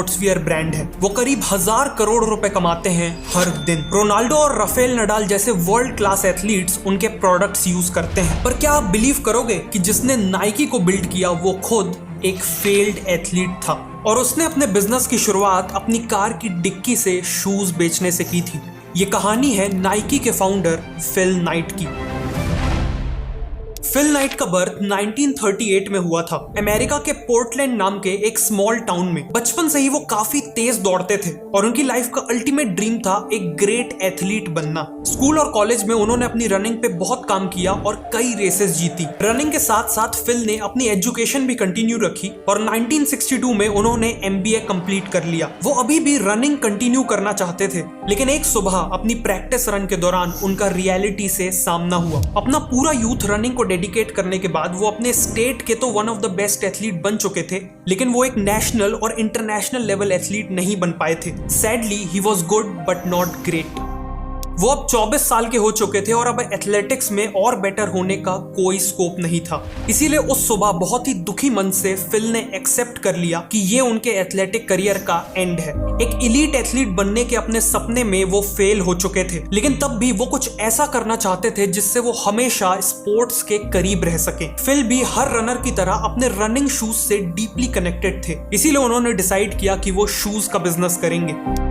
Sports wear brand है। वो करीब 1000 करोड़ रुपए कमाते हैं हर दिन। रोनाल्डो और राफेल नडाल जैसे वर्ल्ड क्लास एथलीट्स उनके प्रोडक्ट्स यूज करते हैं। पर क्या आप बिलीव करोगे कि जिसने नाइकी को बिल्ड किया वो खुद एक फेल्ड एथलीट था और उसने अपने बिजनेस की शुरुआत अपनी कार की डिक्की से शूज बेचने से की थी। ये कहानी है नाइकी के फाउंडर फिल नाइट की। फिल नाइट का बर्थ 1938 में हुआ था अमेरिका के पोर्टलैंड नाम के एक स्मॉल टाउन में। बचपन से ही वो काफी तेज दौड़ते थे और उनकी लाइफ का अल्टीमेट ड्रीम था एक ग्रेट एथलीट बनना। स्कूल और कॉलेज में उन्होंने अपनी रनिंग पे बहुत काम किया और कई रेसेस जीती। रनिंग के साथ साथ फिल ने अपनी एजुकेशन भी कंटिन्यू रखी और 1962 में उन्होंने MBA कंप्लीट कर लिया। वो अभी भी रनिंग कंटिन्यू करना चाहते थे, लेकिन एक सुबह अपनी प्रैक्टिस रन के दौरान उनका रियलिटी से सामना हुआ। अपना पूरा यूथ रनिंग को डेडिकेट करने के बाद वो अपने स्टेट के तो one of the best athlete बन चुके थे, लेकिन वो एक नेशनल और इंटरनेशनल लेवल एथलीट नहीं बन पाए थे। Sadly he was good but not great. वो अब 24 साल के हो चुके थे और अब एथलेटिक्स में और बेटर होने का कोई स्कोप नहीं था। इसीलिए उस सुबह बहुत ही दुखी मन से फिल ने एक्सेप्ट कर लिया कि ये उनके एथलेटिक करियर का एंड है। एक इलीट एथलीट बनने के अपने सपने में वो फेल हो चुके थे, लेकिन तब भी वो कुछ ऐसा करना चाहते थे जिससे वो हमेशा स्पोर्ट्स के करीब रह सके। फिल भी हर रनर की तरह अपने रनिंग शूज से डीपली कनेक्टेड थे, इसीलिए उन्होंने डिसाइड किया कि वो शूज का बिजनेस करेंगे।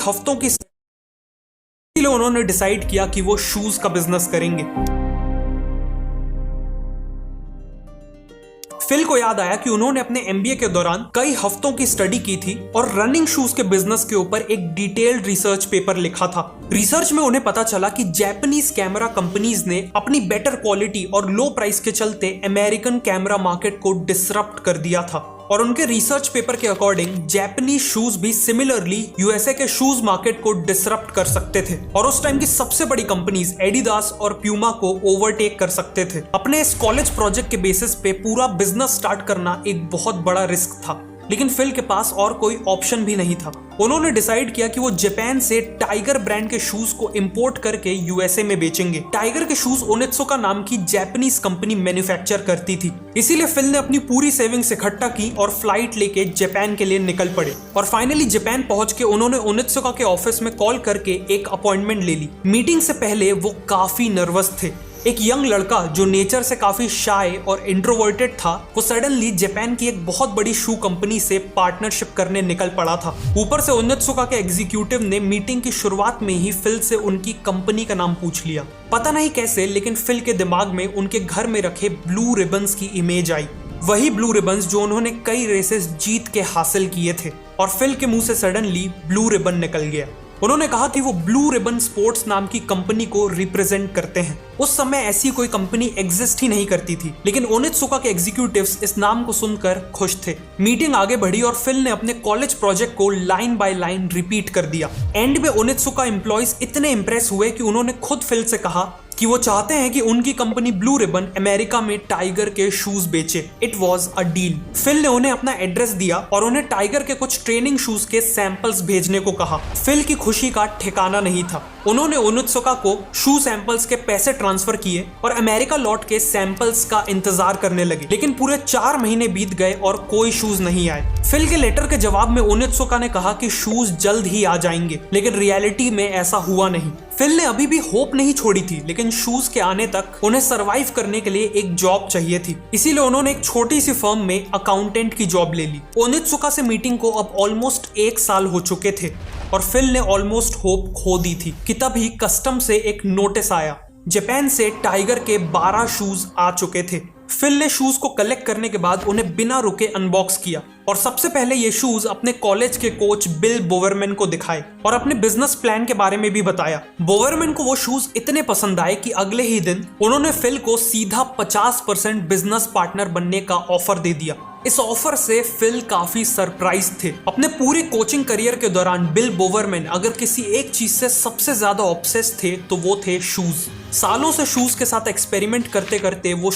हफ्तों की इसीलिए उन्होंने डिसाइड किया कि वो शूज का बिजनेस करेंगे। फिल को याद आया कि उन्होंने अपने MBA के दौरान कई हफ्तों की स्टडी की थी और रनिंग शूज के बिजनेस के ऊपर एक डिटेल्ड रिसर्च पेपर लिखा था। रिसर्च में उन्हें पता चला कि जापानीज कैमरा कंपनीज ने अपनी बेटर क्वालिटी और लो प्राइस के चलते अमेरिकन कैमरा मार्केट को डिसरप्ट कर दिया था और उनके रिसर्च पेपर के अकॉर्डिंग जापानीज शूज भी सिमिलरली USA के शूज मार्केट को डिसरप्ट कर सकते थे और उस टाइम की सबसे बड़ी कंपनीज एडिडास और प्यूमा को ओवरटेक कर सकते थे। अपने इस कॉलेज प्रोजेक्ट के बेसिस पे पूरा बिजनेस स्टार्ट करना एक बहुत बड़ा रिस्क था, लेकिन फिल के पास और कोई ऑप्शन भी नहीं था। उन्होंने डिसाइड किया कि वो जापान से टाइगर ब्रांड के शूज को इंपोर्ट करके USA में बेचेंगे। टाइगर के शूज ओनित्सुका नाम की जापानीज कंपनी मैन्युफैक्चर करती थी, इसीलिए फिल ने अपनी पूरी सेविंग्स इकट्ठा की और फ्लाइट लेके जापान के लिए निकल पड़े। और फाइनली जापान पहुंच के उन्होंने ओनित्सुका के ऑफिस में कॉल करके एक अपॉइंटमेंट ले ली। मीटिंग से पहले वो काफी नर्वस थे। एक यंग लड़का जो नेचर से काफी शाय और इंट्रोवर्टेड था, वो सडनली जापान की एक बहुत बड़ी शू कंपनी से पार्टनरशिप करने निकल पड़ा था। ऊपर से ओनित्सुका के एग्जीक्यूटिव ने मीटिंग की शुरुआत में ही फिल से उनकी कंपनी का नाम पूछ लिया। पता नहीं कैसे, लेकिन फिल के दिमाग में उनके घर में रखे ब्लू रिबन्स की इमेज आई। वही ब्लू रिबन्स जो उन्होंने कई रेसेस जीत के हासिल किए थे। और फिल के मुंह से सडनली ब्लू रिबन निकल गया। उन्होंने कहा कि वो ब्लू रिबन स्पोर्ट्स नाम की कंपनी को रिप्रेजेंट करते हैं। उस समय ऐसी कोई कंपनी एग्जिस्ट ही नहीं करती थी, लेकिन ओनित्सुका के एग्जीक्यूटिव्स इस नाम को सुनकर खुश थे। मीटिंग आगे बढ़ी और फिल ने अपने कॉलेज प्रोजेक्ट को लाइन बाय लाइन रिपीट कर दिया। एंड में ओनित्सुका एम्प्लॉइज इतने इंप्रेस हुए कि उन्होंने खुद फिल से कहा कि वो चाहते हैं कि उनकी कंपनी ब्लू रिबन अमेरिका में टाइगर के शूज बेचे। It was a deal. Phil ने उन्हें अपना एड्रेस दिया और उन्हें टाइगर के कुछ ट्रेनिंग शूज के सैंपल्स भेजने को कहा। फिल की खुशी का ठिकाना नहीं था। उन्होंने ओनित्सुका को शू सैंपल्स के पैसे ट्रांसफर किए और अमेरिका लौट के सैंपल्स का इंतजार करने लगे, लेकिन पूरे 4 महीने बीत गए और कोई शूज नहीं आए। फिल के लेटर के जवाब में ओनित्सुका ने कहा कि शूज जल्द ही आ जाएंगे, लेकिन रियलिटी में ऐसा हुआ नहीं। फिल ने अभी भी होप नहीं छोड़ी थी, लेकिन शूज के आने तक उन्हें सरवाइव करने के लिए एक जॉब चाहिए थी। इसीलिए उन्होंने एक छोटी सी फर्म में अकाउंटेंट की जॉब ले ली। ओनित्सुका से मीटिंग को अब ऑलमोस्ट 1 साल हो चुके थे और फिल ने ऑलमोस्ट होप खो दी थी कि तभी कस्टम से एक नोटिस आया। जापान से टाइगर के 12 शूज आ चुके थे। फिल ने शूज को कलेक्ट करने के बाद उन्हें बिना रुके अनबॉक्स किया और सबसे पहले ये शूज अपने कॉलेज के कोच बिल बोवरमैन को दिखाए और अपने बिजनेस प्लान के बारे में भी बताया। बोवरमैन को वो शूज इतने पसंद आए कि अगले ही दिन उन्होंने फिल को सीधा 50% बिजनेस पार्टनर बनने का ऑफर दे दिया। इस ऑफर से फिल काफी सरप्राइज थे। अपने पूरे कोचिंग करियर के दौरान बिल बोवरमैन अगर किसी एक चीज से सबसे ज्यादा ऑब्सेस थे तो वो थे शूज। सालों से शूज के साथ एक्सपेरिमेंट करते करते वो